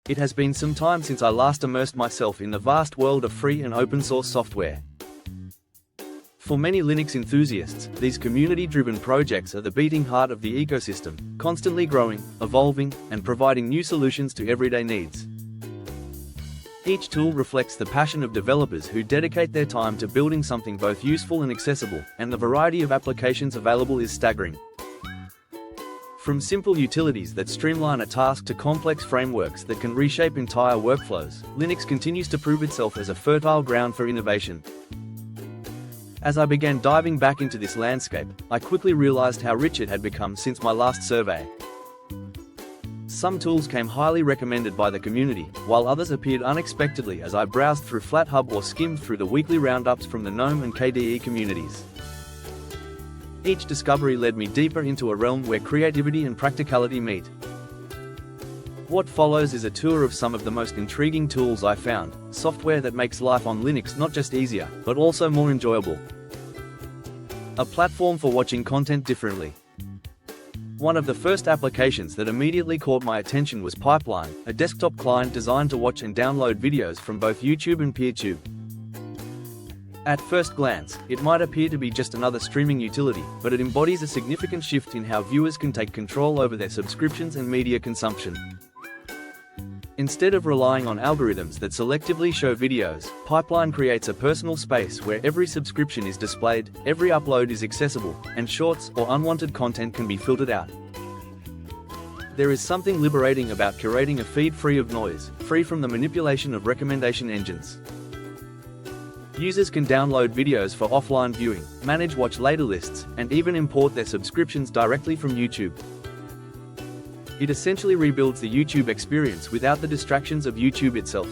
It has been some time since I last immersed myself in the vast world of free and open source software. For many Linux enthusiasts, these community-driven projects are the beating heart of the ecosystem, constantly growing, evolving, and providing new solutions to everyday needs. Each tool reflects the passion of developers who dedicate their time to building something both useful and accessible, and the variety of applications available is staggering. From simple utilities that streamline a task to complex frameworks that can reshape entire workflows, Linux continues to prove itself as a fertile ground for innovation. As I began diving back into this landscape, I quickly realized how rich it had become since my last survey. Some tools came highly recommended by the community, while others appeared unexpectedly as I browsed through FlatHub or skimmed through the weekly roundups from the GNOME and KDE communities. Each discovery led me deeper into a realm where creativity and practicality meet. What follows is a tour of some of the most intriguing tools I found, software that makes life on Linux not just easier, but also more enjoyable. A platform for watching content differently. One of the first applications that immediately caught my attention was Pipeline, a desktop client designed to watch and download videos from both YouTube and PeerTube. At first glance, it might appear to be just another streaming utility, but it embodies a significant shift in how viewers can take control over their subscriptions and media consumption. Instead of relying on algorithms that selectively show videos, Pipeline creates a personal space where every subscription is displayed, every upload is accessible, and shorts or unwanted content can be filtered out. There is something liberating about curating a feed free of noise, free from the manipulation of recommendation engines. Users can download videos for offline viewing, manage watch later lists, and even import their subscriptions directly from YouTube. It essentially rebuilds the YouTube experience without the distractions of YouTube itself.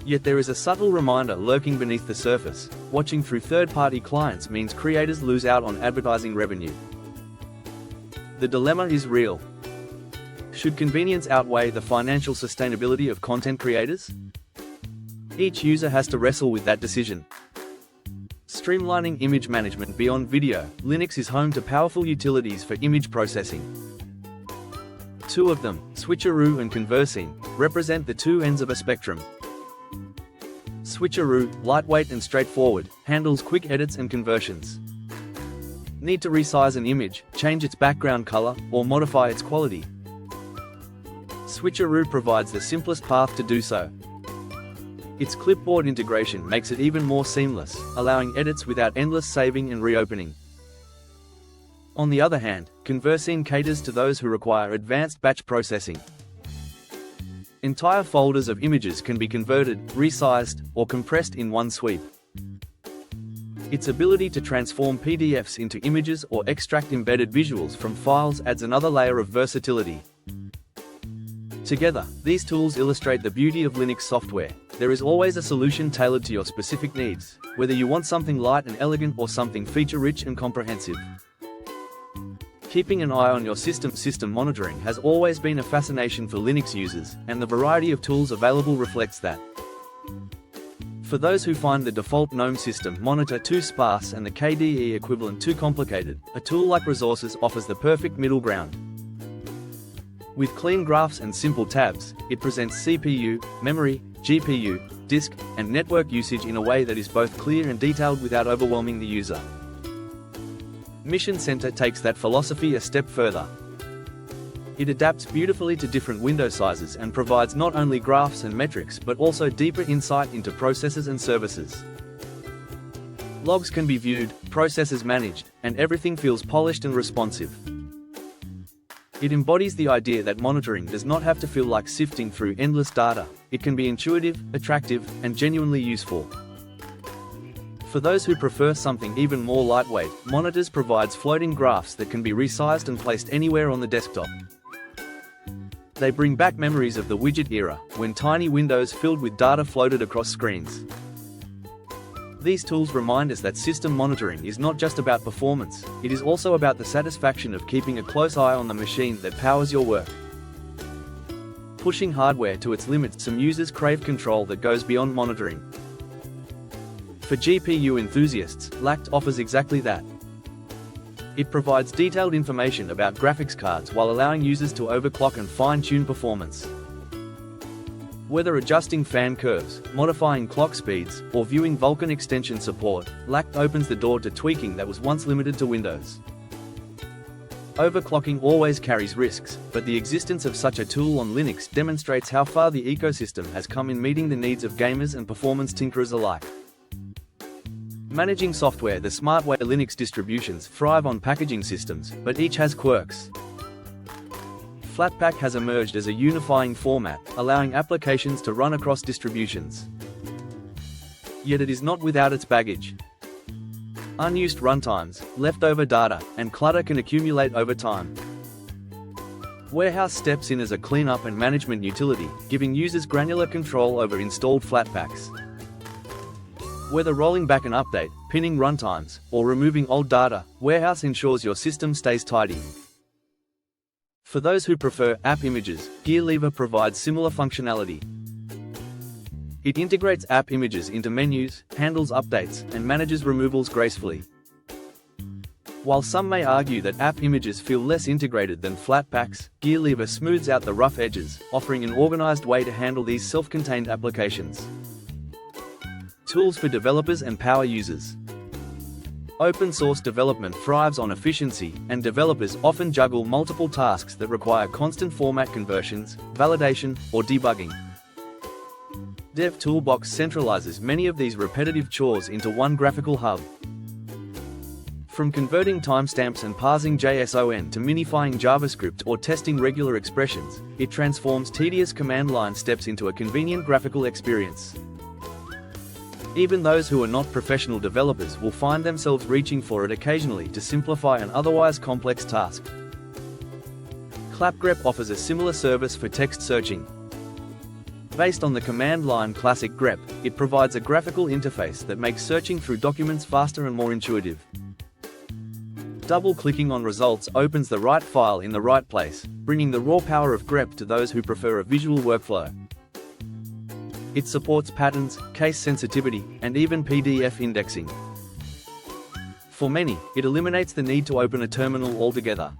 Yet there is a subtle reminder lurking beneath the surface: watching through third-party clients means creators lose out on advertising revenue. The dilemma is real. Should convenience outweigh the financial sustainability of content creators? Each user has to wrestle with that decision. Streamlining image management beyond video, Linux is home to powerful utilities for image processing. Two of them, Switcheroo and Conversing, represent the two ends of a spectrum. Switcheroo, lightweight and straightforward, handles quick edits and conversions. Need to resize an image, change its background color, or modify its quality? Switcheroo provides the simplest path to do so. Its clipboard integration makes it even more seamless, allowing edits without endless saving and reopening. On the other hand, Conversing caters to those who require advanced batch processing. Entire folders of images can be converted, resized, or compressed in one sweep. Its ability to transform PDFs into images or extract embedded visuals from files adds another layer of versatility. Together, these tools illustrate the beauty of Linux software. There is always a solution tailored to your specific needs, whether you want something light and elegant or something feature-rich and comprehensive. Keeping an eye on your system monitoring has always been a fascination for Linux users, and the variety of tools available reflects that. For those who find the default GNOME system monitor too sparse and the KDE equivalent too complicated, a tool like Resources offers the perfect middle ground. With clean graphs and simple tabs, it presents CPU, memory, GPU, disk, and network usage in a way that is both clear and detailed without overwhelming the user. Mission Center takes that philosophy a step further. It adapts beautifully to different window sizes and provides not only graphs and metrics but also deeper insight into processes and services. Logs can be viewed, processes managed, and everything feels polished and responsive. It embodies the idea that monitoring does not have to feel like sifting through endless data. It can be intuitive, attractive, and genuinely useful. For those who prefer something even more lightweight, Monitors provides floating graphs that can be resized and placed anywhere on the desktop. They bring back memories of the widget era, when tiny windows filled with data floated across screens. These tools remind us that system monitoring is not just about performance, it is also about the satisfaction of keeping a close eye on the machine that powers your work. Pushing hardware to its limits, some users crave control that goes beyond monitoring. For GPU enthusiasts, LACT offers exactly that. It provides detailed information about graphics cards while allowing users to overclock and fine-tune performance. Whether adjusting fan curves, modifying clock speeds, or viewing Vulkan extension support, LACT opens the door to tweaking that was once limited to Windows. Overclocking always carries risks, but the existence of such a tool on Linux demonstrates how far the ecosystem has come in meeting the needs of gamers and performance tinkerers alike. Managing software. The smart way Linux distributions thrive on packaging systems, but each has quirks. Flatpak has emerged as a unifying format, allowing applications to run across distributions. Yet it is not without its baggage. Unused runtimes, leftover data, and clutter can accumulate over time. Warehouse steps in as a cleanup and management utility, giving users granular control over installed Flatpaks. Whether rolling back an update, pinning runtimes, or removing old data, Warehouse ensures your system stays tidy. For those who prefer app images, GearLever provides similar functionality. It integrates app images into menus, handles updates, and manages removals gracefully. While some may argue that app images feel less integrated than Flatpaks, GearLever smooths out the rough edges, offering an organized way to handle these self-contained applications. Tools for developers and power users. Open source development thrives on efficiency, and developers often juggle multiple tasks that require constant format conversions, validation, or debugging. Dev Toolbox centralizes many of these repetitive chores into one graphical hub. From converting timestamps and parsing JSON to minifying JavaScript or testing regular expressions, it transforms tedious command line steps into a convenient graphical experience. Even those who are not professional developers will find themselves reaching for it occasionally to simplify an otherwise complex task. ClapGrep offers a similar service for text searching. Based on the command line classic grep, it provides a graphical interface that makes searching through documents faster and more intuitive. Double-clicking on results opens the right file in the right place, bringing the raw power of grep to those who prefer a visual workflow. It supports patterns, case sensitivity, and even PDF indexing. For many, it eliminates the need to open a terminal altogether.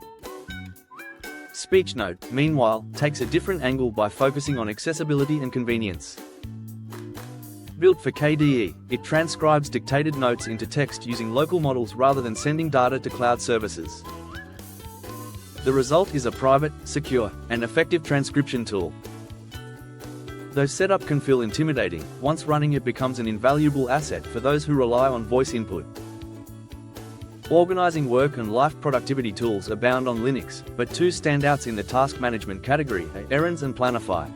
SpeechNote, meanwhile, takes a different angle by focusing on accessibility and convenience. Built for KDE, it transcribes dictated notes into text using local models rather than sending data to cloud services. The result is a private, secure, and effective transcription tool. Though setup can feel intimidating, once running it becomes an invaluable asset for those who rely on voice input. Organizing work and life productivity tools abound on Linux, but two standouts in the task management category are Errands and Planify.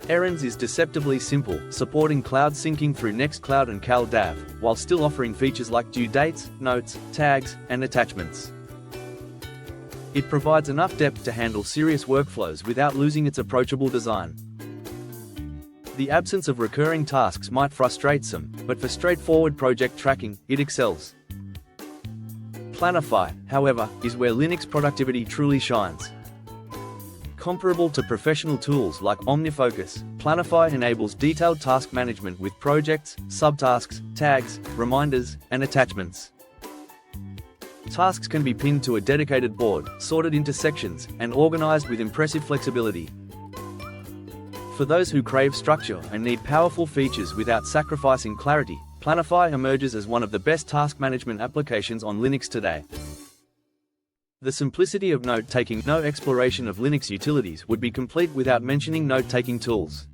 Errands is deceptively simple, supporting cloud syncing through Nextcloud and CalDAV, while still offering features like due dates, notes, tags, and attachments. It provides enough depth to handle serious workflows without losing its approachable design. The absence of recurring tasks might frustrate some, but for straightforward project tracking, it excels. Planify, however, is where Linux productivity truly shines. Comparable to professional tools like OmniFocus, Planify enables detailed task management with projects, subtasks, tags, reminders, and attachments. Tasks can be pinned to a dedicated board, sorted into sections, and organized with impressive flexibility. For those who crave structure and need powerful features without sacrificing clarity, Planify emerges as one of the best task management applications on Linux today. The simplicity of note-taking. No exploration of Linux utilities would be complete without mentioning note-taking tools.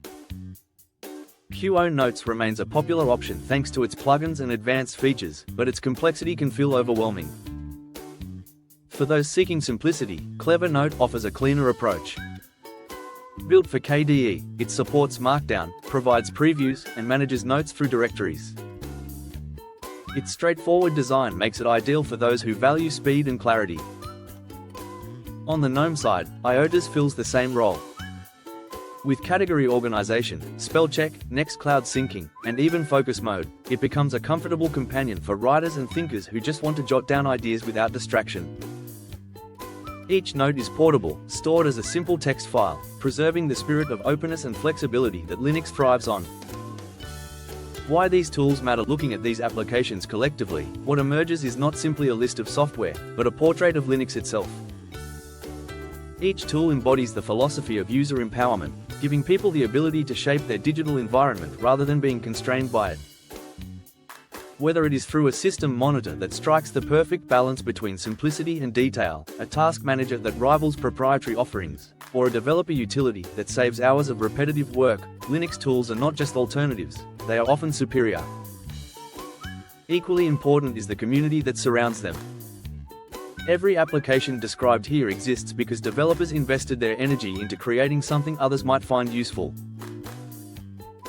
QO Notes remains a popular option thanks to its plugins and advanced features, but its complexity can feel overwhelming. For those seeking simplicity, Clever Note offers a cleaner approach. Built for KDE, it supports Markdown, provides previews, and manages notes through directories. Its straightforward design makes it ideal for those who value speed and clarity. On the GNOME side, IOTAS fills the same role. With category organization, spellcheck, Nextcloud syncing, and even focus mode, it becomes a comfortable companion for writers and thinkers who just want to jot down ideas without distraction. Each note is portable, stored as a simple text file, preserving the spirit of openness and flexibility that Linux thrives on. Why these tools matter. Looking at these applications collectively, what emerges is not simply a list of software, but a portrait of Linux itself. Each tool embodies the philosophy of user empowerment, giving people the ability to shape their digital environment rather than being constrained by it. Whether it is through a system monitor that strikes the perfect balance between simplicity and detail, a task manager that rivals proprietary offerings, or a developer utility that saves hours of repetitive work, Linux tools are not just alternatives, they are often superior. Equally important is the community that surrounds them. Every application described here exists because developers invested their energy into creating something others might find useful.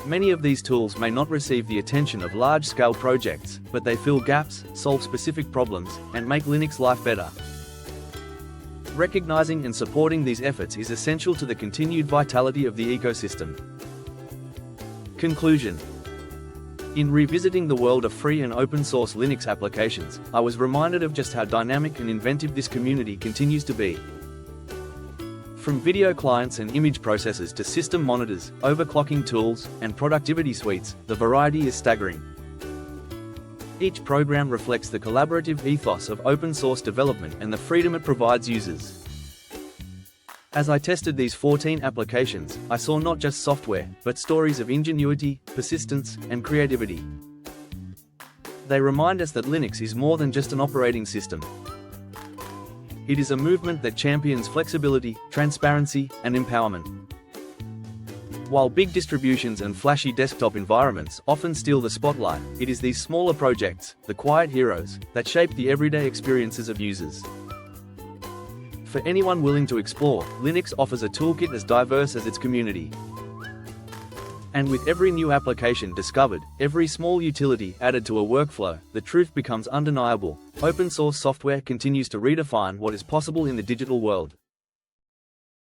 Many of these tools may not receive the attention of large-scale projects, but they fill gaps, solve specific problems, and make Linux life better. Recognizing and supporting these efforts is essential to the continued vitality of the ecosystem. Conclusion. In revisiting the world of free and open-source Linux applications, I was reminded of just how dynamic and inventive this community continues to be. From video clients and image processors to system monitors, overclocking tools, and productivity suites, the variety is staggering. Each program reflects the collaborative ethos of open-source development and the freedom it provides users. As I tested these 14 applications, I saw not just software, but stories of ingenuity, persistence, and creativity. They remind us that Linux is more than just an operating system. It is a movement that champions flexibility, transparency, and empowerment. While big distributions and flashy desktop environments often steal the spotlight, it is these smaller projects, the quiet heroes, that shape the everyday experiences of users. For anyone willing to explore, Linux offers a toolkit as diverse as its community. And with every new application discovered, every small utility added to a workflow, the truth becomes undeniable: open source software continues to redefine what is possible in the digital world.